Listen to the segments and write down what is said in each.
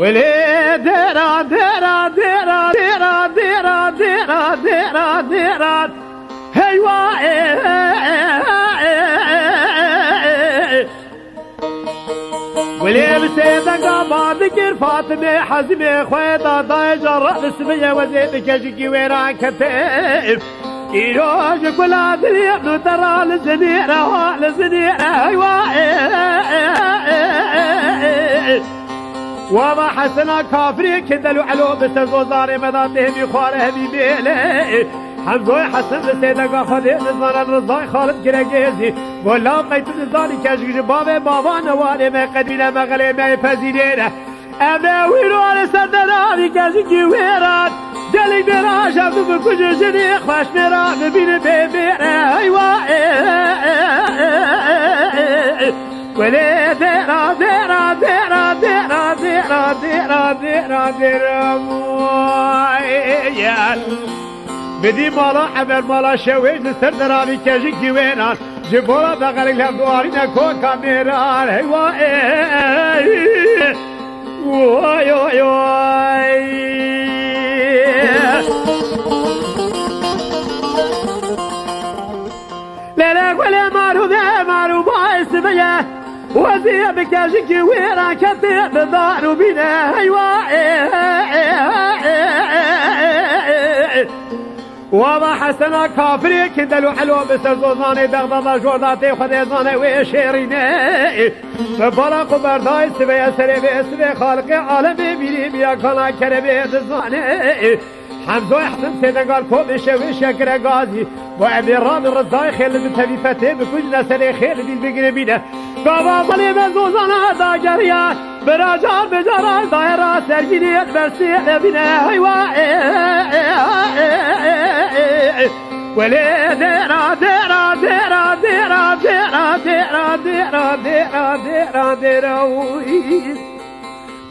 ولی درا درا درا درا درا درا درا درا هیوا ولی بسیدنگا بادگر فاطمه حزم خوی دادای جرح اسمیه وزید کشکی ویران کتیف ایروش کلا دریق نترا لزنیره لزنیره هیوا وما حسنا كافري كدلو علو بسزوزاري مداته بخواره بيبيله حمزوي حسن بسيدة قافده نزان الرزاي خالد كرقيزي ولا قيت نزاني كاشقش بابي بابا نواني ما قدمنا مغلي ما يفزينينا أبنا ويرو على سدناني كاشقي ويران جالي براش عبدو بكوش جنيق فاش ميران بين بيبينا ايوا ولی درا درا درا درا درا درا درا درا مویل بدی مالا عبر مالا شویج لسر درانی کشی کیوینان جبولا بغلی لب دواری نکو کامیران هیوای وای وای وای لیلک ولی مارو باعث بیه وزیر بکشی ویران کتی بدارو بینه وما حسنا كافري كدلو حلو بسرزوزاني دغضا جورداتي خديزاني وشيريني فبلا قبرداي سبي سربي سبي خالق عالمي بيري بيا كلا كربي دزاني حمزو احسن سيدنقال كوب شوي شكر غازي وابي رام الرزاي خيل بتبيفتي بكل نسري خيل بالبقربينه بابا ظلي بزوزانا داجريا براجع بجرا دايرة سرجيني برسي لبنا ولي ديرا ديرا ديرا ديرا ديرا ديرا ديرا ديرا ديرا ديرا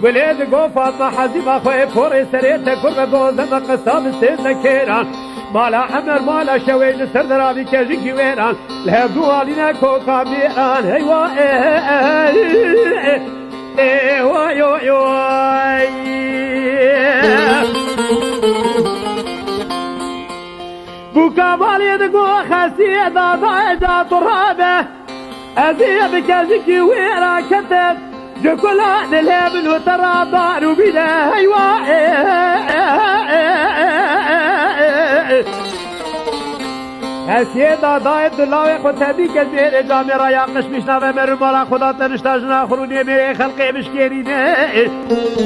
ولي دقو فاطمة حزيمة خوي فوري سريتا كرة دوزة قصاب سيدنا كيران مالا حمر مالا شويج سردرابي كجيكي ويران لهبدو علينا كوكا ميران هيوا واي واي واي بوكا بالي دقو خاسية دادا اجا ترابه ازيه بكجيكي ويران كتب جكلا نلهب وترى دارو بلا هيوا هسيدا دايد الله خدتبي كزير جامرا يقش مشنا ومر مالا خدا تنشتاجنا خروني ميري خلقي مشكيرينه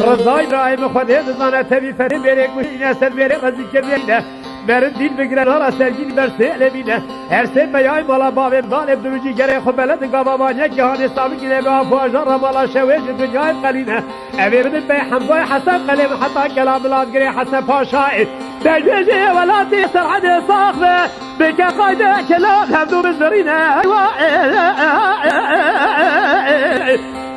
رضاي رايم خده دزانه تبي فري ميري كوشينه سر ميري غزي كرينه مرد دل بگیرن هر سرگین برسه لبینه هر سه بیای مالا بابم دالب دروجی گره خو بلد گابابانه جهان اسلامی گره به افواجا را مالا شویج دنیای قلینه اوی بدن به حمزای حسن قلیم حتی کلام لاد گره حسن پاشای تجویجه ولاتی سرحد صاخبه بکه قایده کلام همدو بزرینه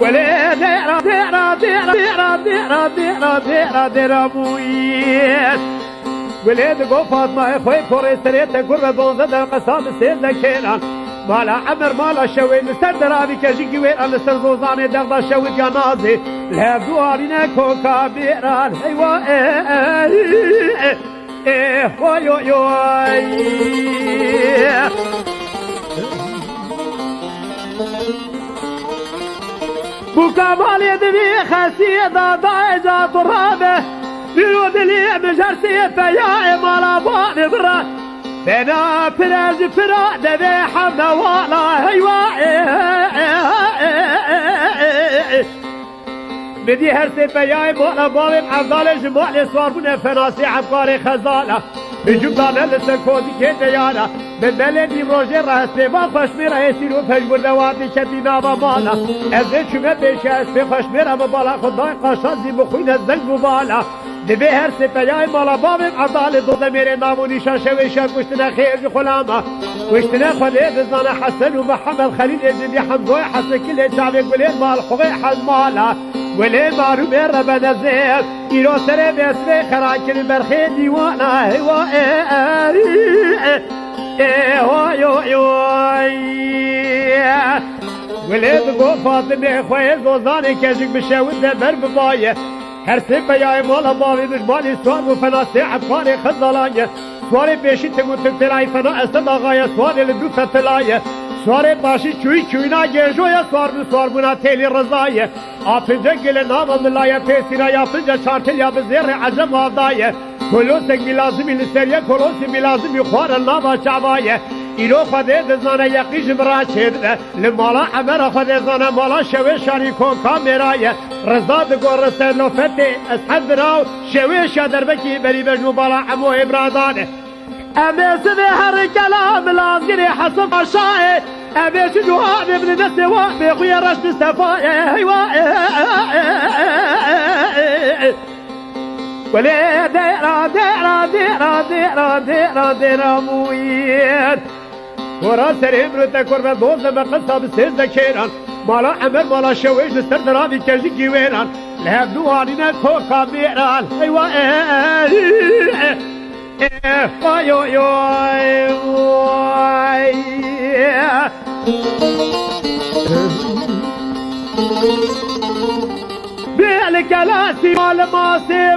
ولی دیرا دیرا دیرا دیرا دیرا دیرا دیرا دیرا مویت ولید گو فاطمه خوی کوری سریت گربه دوزه در قسام سید لکیران مالا عمر مالا شوی لسر درابی کشی گویر لسر زوزان دغدا شوی جنازه لهبدو آرینه کوکا بیران هیوا وای وای وای بوکا مالی دوی خاصی دادا اجا ترابه بیرو دلی بجرسی فیا مالا بانی برا بنا پرز پرا دوی حمد والا هیوا بدي هرسي فياي مولا بابم عبدال جمال سواربون فناسي عبقاري خزالة بجمدان لسكوزي كي ديانا من بلدي مروجي رهسي ما خشمير هيسيرو فجبر دواتي شدي نابا مالا ازي شمه بيشي اسمي خشمير اما بالا خداي قاشازي بخوين الزنگ بالا دبي هرسي فياي مولا بابم عبدال دوزة ميري نامو نيشان شويشان كشتنا خير خلاما واشتنا خليه بزانا حسن ومحمد خليل اجنبي حمزوي حسن كل شعبي قولين مال حقي حد مالا ولی مارو بر بنزل ایرو سر بسر خراکل برخی دیوانا هوا ولی بگو فاطمه خوی زوزانی کشک بشود بر ببایه هر سبه یا مال باوی مجمالی سوار و فناسی عبقار خزالایه سوار بیشی تمو تلای فنا استد آقای سوار لدو فتلایه سوار باشی چوی چوینا گیجویا سوار بونا تیلی رضایه آپنجه گل نام ملایه پیسینا یا پنجه چارتل یا بزیر عجم آدایه کلوسک میلازمی لسریه کلوسی میلازمی خوار نام چعبایه ایرو خواده دزانه یقیش مرا چیده لمالا عمر خواده زانه مالا شوه شانی کن کامیرایه رضا دگو رسه لفته اسحد راو شوه شادر بکی بری بجنو بالا عمو ابرادانه امیسه ده هر کلام لازگری حسب عشائه امیسه جوان ابن دسته بخوی رشد صفایه ولی دیرا موید ورا سر امروته کربت دوزه مقصه بسیزده کیران مالا عمر مالا شویش لسر درابی کجی گیویران لهم دوانینه کوکا میران وای وای وای بالكلاسي مال ماسي